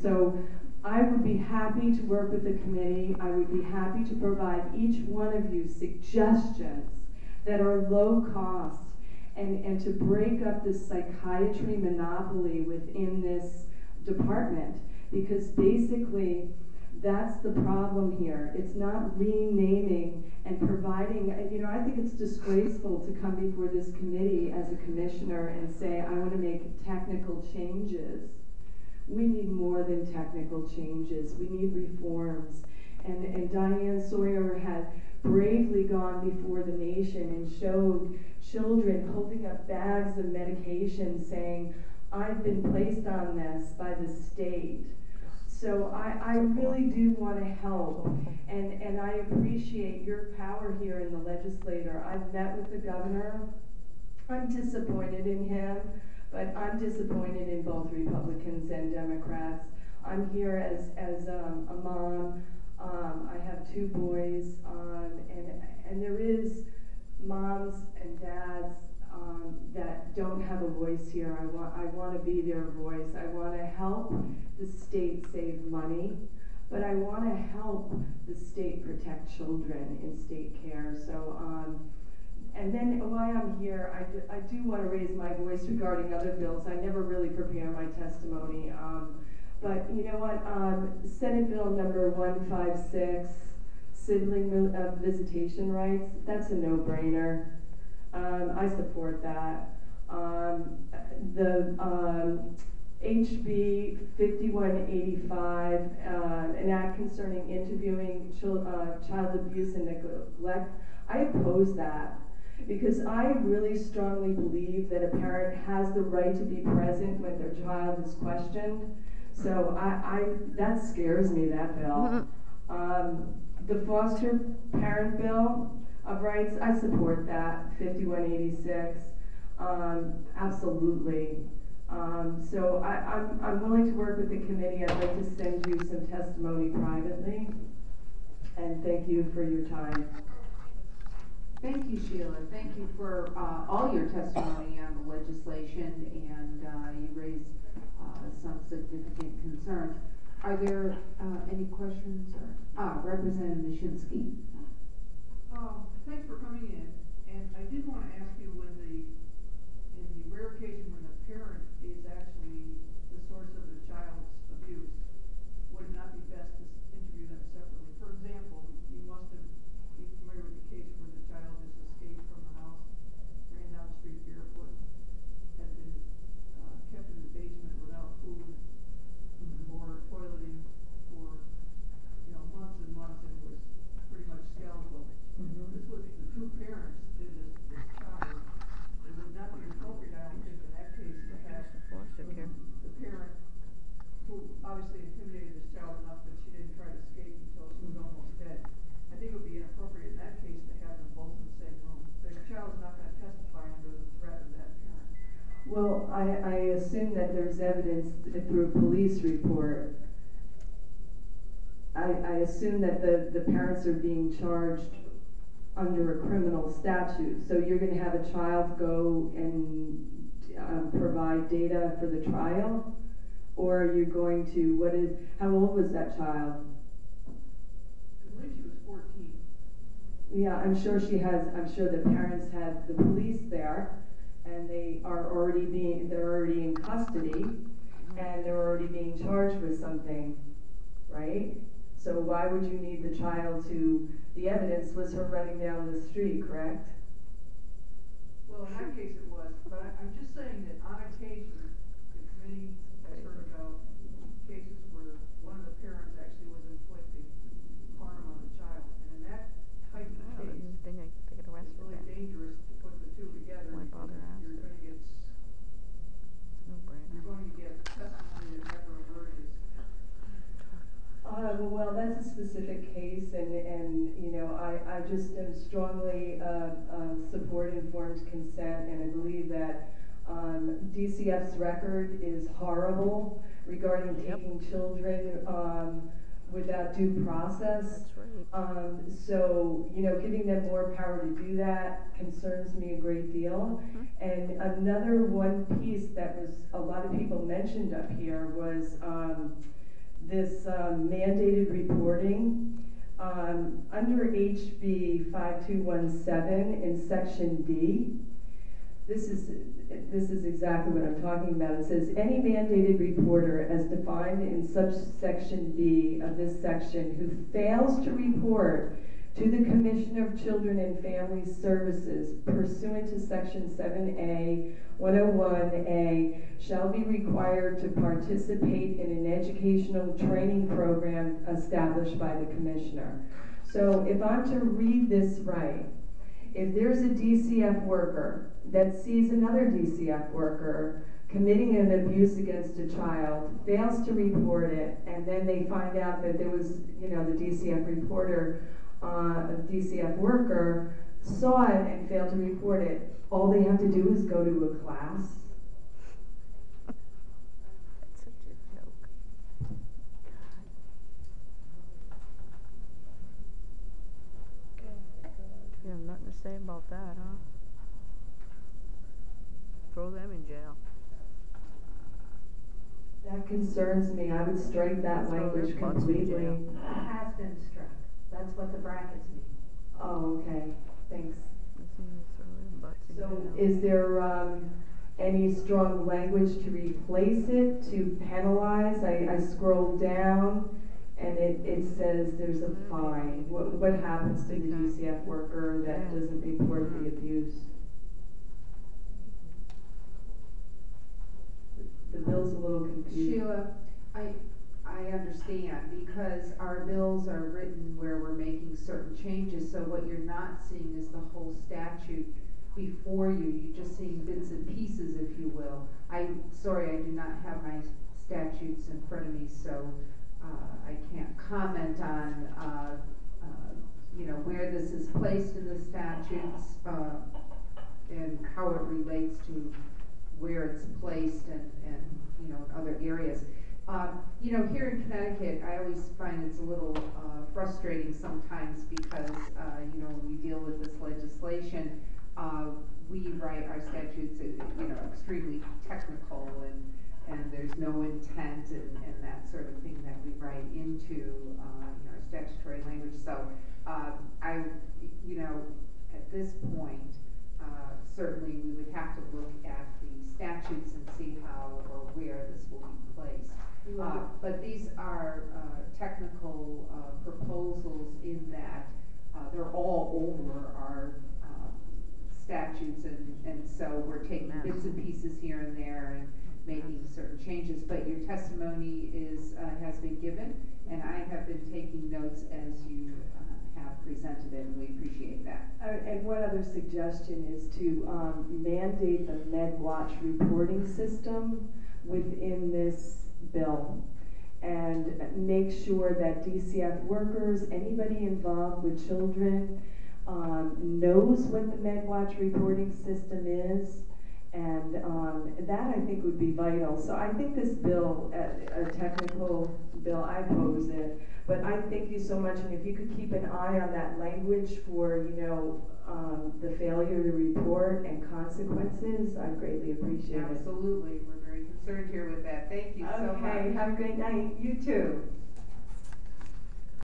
So I would be happy to work with the committee. I would be happy to provide each one of you suggestions that are low cost and to break up this psychiatry monopoly within this department, because basically that's the problem here. It's not renaming and providing, I think it's disgraceful to come before this committee as a commissioner and say, I want to make technical changes. We need more than technical changes. We need reforms. And Diane Sawyer had bravely gone before the nation and showed children holding up bags of medication saying, I've been placed on this by the state. So I really do want to help, and I appreciate your power here in the legislature. I've met with the governor. I'm disappointed in him, but I'm disappointed in both Republicans and Democrats. I'm here as a mom. I have 2 boys, and there is moms and dads that don't have a voice here. I want to be their voice. I want to help the state save money, but I want to help the state protect children in state care. So, and then while I'm here, I do want to raise my voice regarding other bills. I never really prepare my testimony, but you know what? Senate Bill number 156, sibling visitation rights, that's a no-brainer. I support that. The HB 5185, an act concerning interviewing child abuse and neglect, I oppose that because I really strongly believe that a parent has the right to be present when their child is questioned. So that scares me, that bill. The foster parent bill of rights, I support that, 5186, absolutely. So I'm willing to work with the committee. I'd like to send you some testimony privately, and thank you for your time. Thank you, Sheila. Thank you for all your testimony on the legislation, and you raised some significant concerns. Are there any questions? Representative Nishinsky. Thanks for coming in. And I did want to ask you, in the rare occasion when the parent is actually the source of the child's abuse, would it not be best to interview them separately? For example, you must be familiar with the case where the child just escaped from the house, ran down the street barefoot, had been kept in the basement without food or toileting for months and months, and was pretty much skeletal. This was the 2 parents did this child. It would not be appropriate, I don't think, in that case to have the parent who obviously intimidated this child enough that she didn't try to escape until she was almost dead. I think it would be inappropriate in that case to have them both in the same room. The child is not going to testify under the threat of that parent. Well, I assume that there's evidence through a police report. I assume that the parents are being charged under a criminal statute. So you're going to have a child go and provide data for the trial? Or are you going to, how old was that child? I believe she was 14. Yeah, I'm sure the parents had the police there, and they're already in custody, and they're already being charged with something, right? So why would you need the child the evidence was her running down the street, correct? Well, in that case it was, but I'm just saying that on occasion, the committee has heard about cases where one of the parents actually was inflicting harm on the child, and in that type of case, it's really dangerous to put the 2 together. You're going to get testimony that never emerges. Well, that's a specific case, and I just am strongly support informed consent, and I believe that DCF's record is horrible regarding taking children without due process. That's right. So, you know, giving them more power to do that concerns me a great deal. And another one piece that was, a lot of people mentioned up here was this mandated reporting. Under HB 5217 in section D, this is exactly what I'm talking about. It says, any mandated reporter as defined in subsection B of this section who fails to report to the Commissioner of Children and Family Services pursuant to section 7A 101A shall be required to participate in an educational training program established by the Commissioner. So if I'm to read this right, if there's a DCF worker that sees another DCF worker committing an abuse against a child, fails to report it, and then they find out that there was, you know, the DCF reporter, DCF worker saw it and failed to report it, all they have to do is go to a class. That's such a joke. You have nothing to say about that, huh? Throw them in jail. That concerns me. I would strike that Throw language their butts in completely. jail. It has been struck. That's what the brackets mean. Oh, okay, thanks. Let's see, throw their butts in So jail. is there any strong language to replace it, to penalize? I scrolled down and it says there's a fine. What happens to the DCF worker that doesn't report the abuse? The bill's a little confused. Sheila, I understand, because our bills are written where we're making certain changes, so what you're not seeing is the whole statute before you. You're just seeing bits and pieces, if you will. Sorry, I do not have my statutes in front of me, so I can't comment on you know, where this is placed in the statutes and how it relates to where it's placed and you know, in other areas. You know, here in Connecticut, I always find it's a little frustrating sometimes because, you know, when we deal with this legislation, we write our statutes, you know, extremely technical and there's no intent and that sort of thing that we write into, you know, our statutory language. So, you know, at this point, certainly we would have to look at the statutes and see how or where this will be placed. But these are technical proposals in that they're all over our statutes, and so we're taking bits and pieces here and there and making certain changes. But your testimony has been given, and I have been taking notes as you have presented it, and we appreciate that. And one other suggestion is to mandate the MedWatch reporting system within this bill, and make sure that DCF workers, anybody involved with children, knows what the MedWatch reporting system is, and that I think would be vital. So I think this bill, a technical bill, I oppose it, but I thank you so much, and if you could keep an eye on that language for, you know, the failure to report and consequences, I'd greatly appreciate it. Absolutely, we're very concerned here with that. Thank you so much. Okay, have a great night. You too.